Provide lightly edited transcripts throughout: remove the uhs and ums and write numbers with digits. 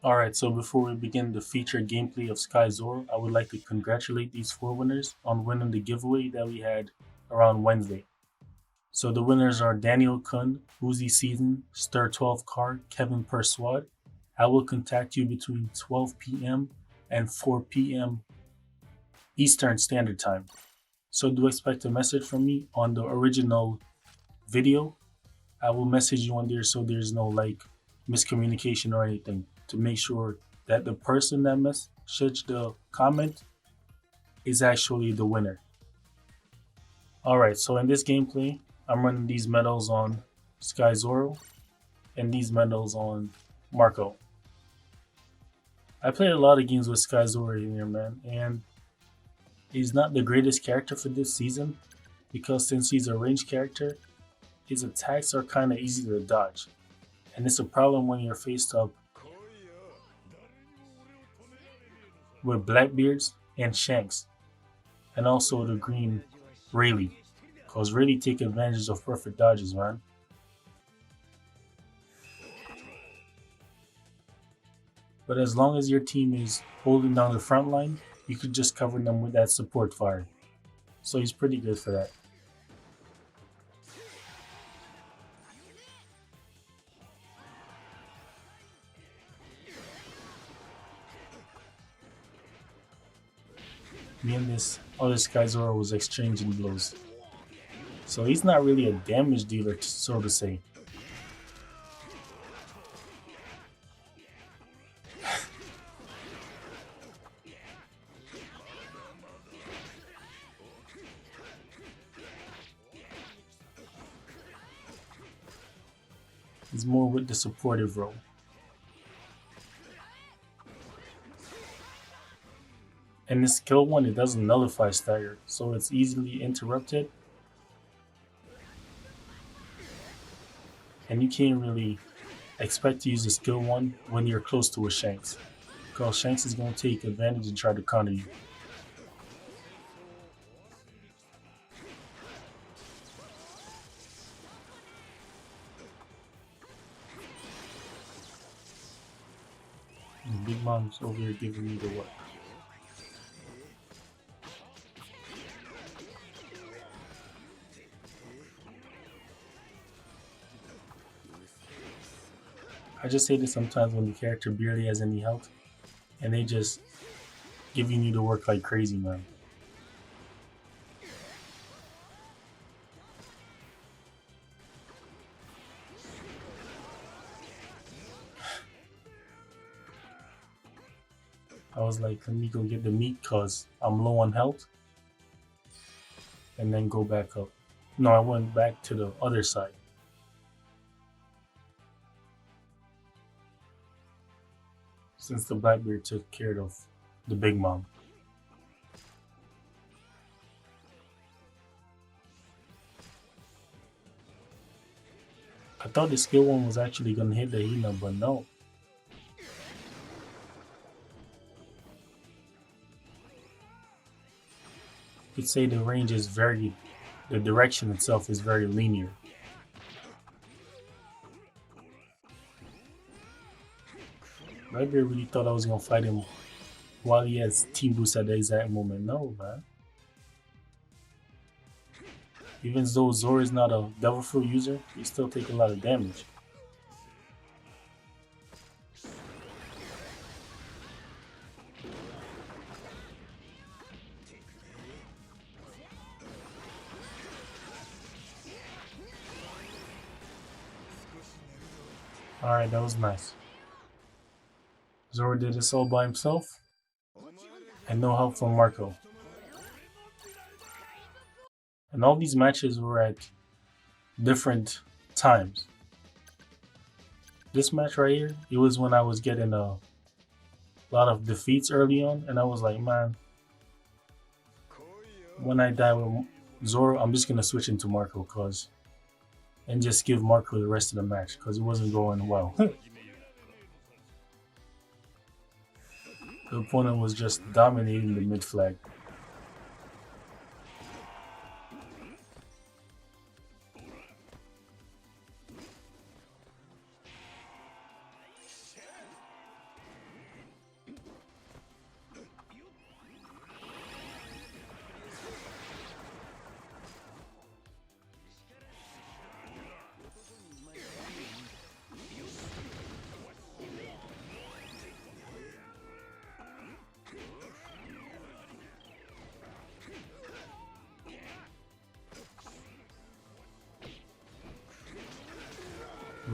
Alright, so before we begin the featured gameplay of Sky Zoro, I would like to congratulate these four winners on winning the giveaway that we had around Wednesday. So the winners are Daniel Kun, Uzi Season, Stir 12 Car, Kevin Perswad. I will contact you between 12 p.m. and 4 p.m. Eastern Standard Time. So do expect a message from me on the original video. I will message you on there so there's no miscommunication or anything to make sure that the person that messaged the comment is actually the winner. Alright, so in this gameplay, I'm running these medals on Sky Zoro and these medals on Marco. I played a lot of games with Sky Zoro in here, man, and he's not the greatest character for this season because since he's a ranged character, his attacks are kind of easy to dodge. And it's a problem when you're faced up with Blackbeards and Shanks, and also the green Rayleigh, because Rayleigh take advantage of perfect dodges, man. But as long as your team is holding down the front line, you could just cover them with that support fire. So he's pretty good for that. Me and this other Sky Zoro was exchanging blows. So he's not really a damage dealer, so to say. He's more with the supportive role. And this skill one, it doesn't nullify stagger, so it's easily interrupted. And you can't really expect to use a skill one when you're close to a Shanks, because Shanks is going to take advantage and try to counter you. And Big Mom's over here giving me the work. I just say this sometimes when the character barely has any health and they just giving you the work like crazy, man. I was like, let me go get the meat cause I'm low on health and then go back up. No, I went back to the other side. Since the Blackbeard took care of the Big Mom. I thought the skill one was actually gonna hit the Hina, but no. You could say the range is the direction itself is very linear. Blackbeard really thought I was gonna fight him while he has team boost at the exact moment. No, man. Even though Zoro is not a devil fruit user, he still take a lot of damage. Alright, that was nice. Zoro did this all by himself, and no help from Marco. And all these matches were at different times. This match right here, it was when I was getting a lot of defeats early on, and I was like, man, when I die with Zoro, I'm just gonna switch into Marco, and just give Marco the rest of the match, because it wasn't going well. The opponent was just dominating the mid flag.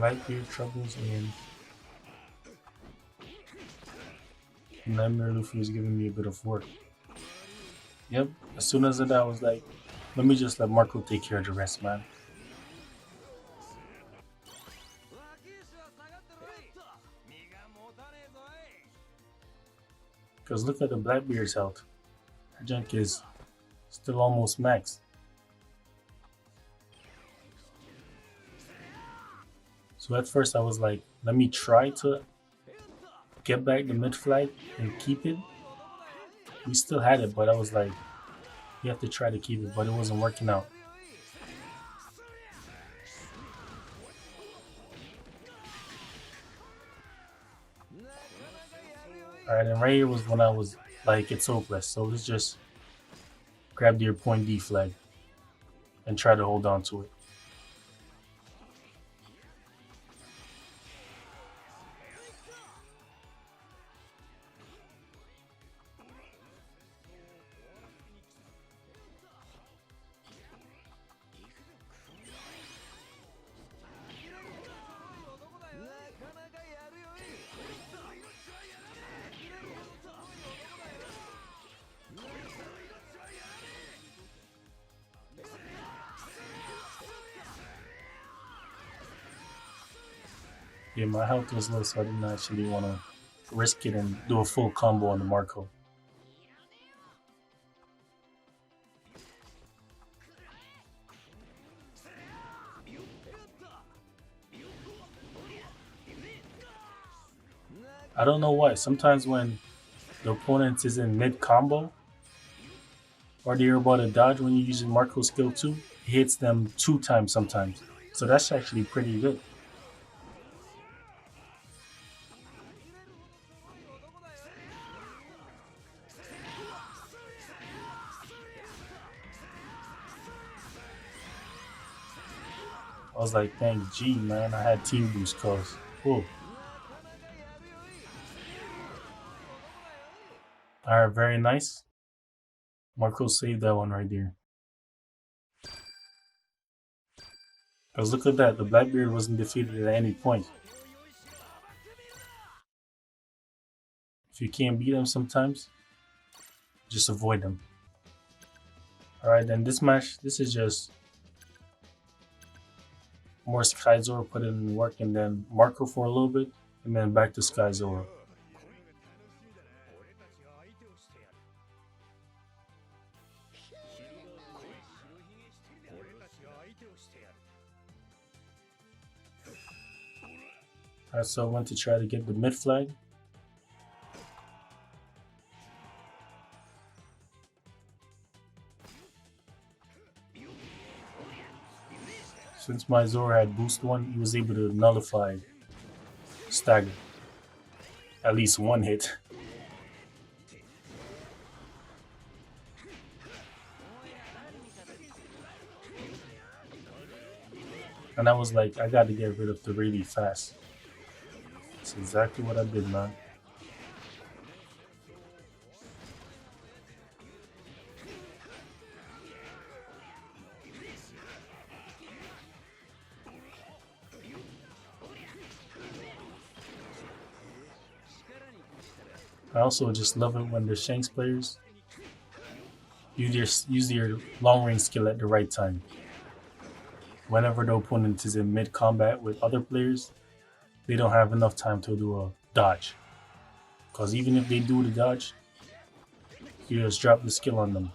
Blackbeard troubles and Nightmare Luffy is giving me a bit of work. Yep, as soon as I was like, let me just let Marco take care of the rest, man. Because look at the Blackbeard's health. That junk is still almost max. So at first I was like, let me try to get back the mid flag and keep it. We still had it, but I was like, you have to try to keep it, but it wasn't working out. Alright, and right here was when I was like, it's hopeless. So let's just grab your point D flag and try to hold on to it. Yeah, my health was low, so I didn't actually want to risk it and do a full combo on the Marco. I don't know why. Sometimes when the opponent is in mid combo or they're about to dodge when you're using Marco skill 2, it hits them 2 times sometimes. So that's actually pretty good. I was like, thank G, man. I had team boost cause. Cool. Alright, very nice. Marco saved that one right there. Because look at that, the Blackbeard wasn't defeated at any point. If you can't beat them sometimes, just avoid them. Alright, then this match, this is just more Sky Zoro put in work and then Marco for a little bit, and then back to Sky Zoro. Alright, so I went to try to get the mid flag. Since my Zoro had boost 1, he was able to nullify stagger. At least one hit. And I was like, I gotta get rid of the really fast. That's exactly what I did, man. I also just love it when the Shanks players use their long range skill at the right time. Whenever the opponent is in mid combat with other players, they don't have enough time to do a dodge. Because even if they do the dodge, you just drop the skill on them.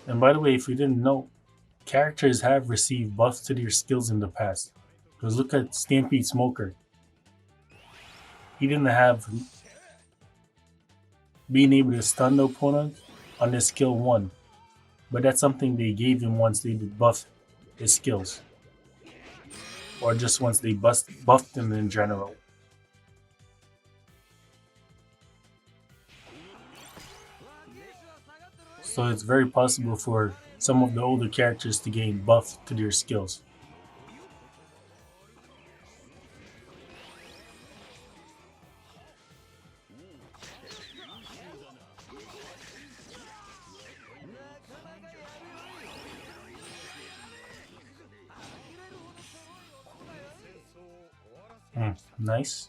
And by the way, if you didn't know, characters have received buffs to their skills in the past. Because look at Stampede Smoker. He didn't have being able to stun the opponent on his skill 1. But that's something they gave him once they buffed his skills. Or just once they buffed him in general. So it's very possible for some of the older characters to gain buff to their skills. Nice.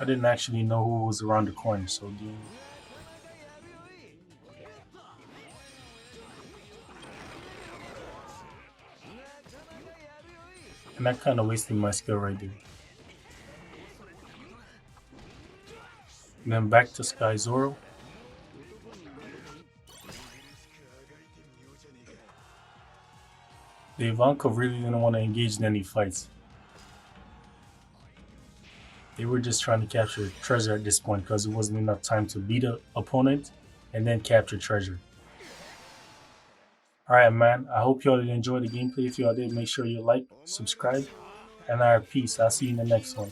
I didn't actually know who was around the corner, so and that kind of wasted my skill right there. And then back to Sky Zoro. The Ivankov really didn't want to engage in any fights. They were just trying to capture treasure at this point because it wasn't enough time to beat a opponent and then capture treasure. Alright, man. I hope y'all did enjoy the gameplay. If y'all did, make sure you like, subscribe, and peace. I'll see you in the next one.